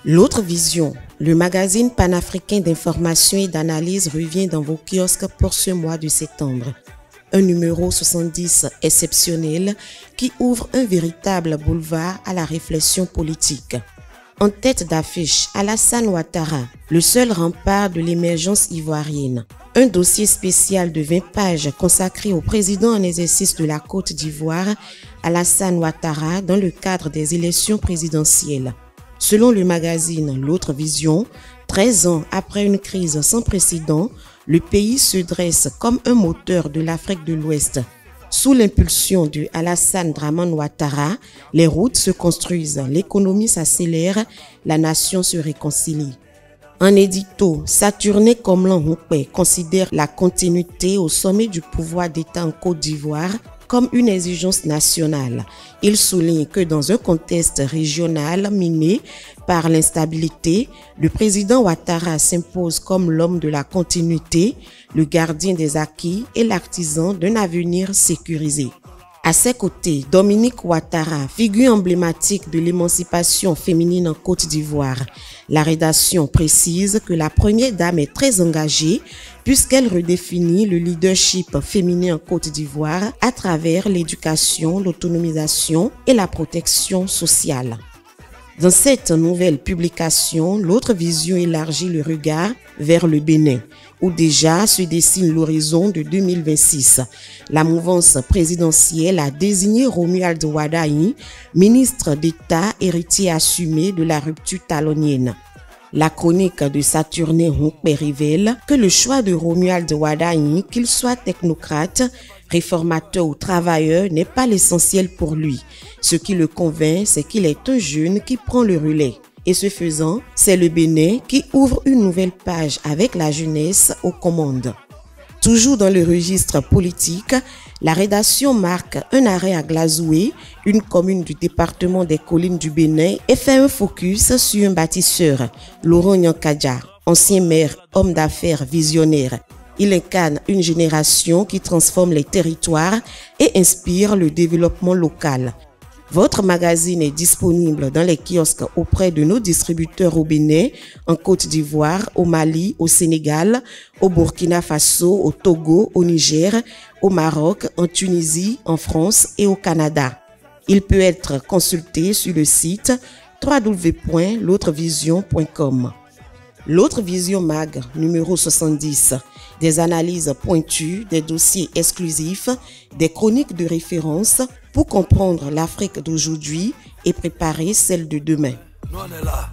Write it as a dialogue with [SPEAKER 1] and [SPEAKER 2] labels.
[SPEAKER 1] L'autre vision, le magazine panafricain d'information et d'analyse revient dans vos kiosques pour ce mois de septembre. Un numéro 70 exceptionnel qui ouvre un véritable boulevard à la réflexion politique. En tête d'affiche, Alassane Ouattara, le seul rempart de l'émergence ivoirienne. Un dossier spécial de 20 pages consacré au président en exercice de la Côte d'Ivoire, Alassane Ouattara, dans le cadre des élections présidentielles. Selon le magazine L'autre vision, 13 ans après une crise sans précédent, le pays se dresse comme un moteur de l'Afrique de l'Ouest. Sous l'impulsion de Alassane Dramane Ouattara, les routes se construisent, l'économie s'accélère, la nation se réconcilie. En édito, Saturné Komlan Houpe considère la continuité au sommet du pouvoir d'État en Côte d'Ivoire comme une exigence nationale. Il souligne que dans un contexte régional miné par l'instabilité, le président Ouattara s'impose comme l'homme de la continuité, le gardien des acquis et l'artisan d'un avenir sécurisé. À ses côtés, Dominique Ouattara, figure emblématique de l'émancipation féminine en Côte d'Ivoire. La rédaction précise que la première dame est très engagée puisqu'elle redéfinit le leadership féminin en Côte d'Ivoire à travers l'éducation, l'autonomisation et la protection sociale. Dans cette nouvelle publication, l'autre vision élargit le regard vers le Bénin, où déjà se dessine l'horizon de 2026. La mouvance présidentielle a désigné Romuald Wardani, ministre d'État héritier assumé de la rupture talonienne. La chronique de Saturné Houpe révèle que le choix de Romuald Wardani, qu'il soit technocrate, réformateur ou travailleur, n'est pas l'essentiel pour lui. Ce qui le convainc, c'est qu'il est un jeune qui prend le relais. Et ce faisant, c'est le Bénin qui ouvre une nouvelle page avec la jeunesse aux commandes. Toujours dans le registre politique, la rédaction marque un arrêt à Glazoué, une commune du département des collines du Bénin, et fait un focus sur un bâtisseur, Laurent Nyankadja, ancien maire, homme d'affaires visionnaire. Il incarne une génération qui transforme les territoires et inspire le développement local. Votre magazine est disponible dans les kiosques auprès de nos distributeurs au Bénin, en Côte d'Ivoire, au Mali, au Sénégal, au Burkina Faso, au Togo, au Niger, au Maroc, en Tunisie, en France et au Canada. Il peut être consulté sur le site www.l'autrevision.com. L'autre vision mag, numéro 70, des analyses pointues, des dossiers exclusifs, des chroniques de référence pour comprendre l'Afrique d'aujourd'hui et préparer celle de demain. Nous on est là.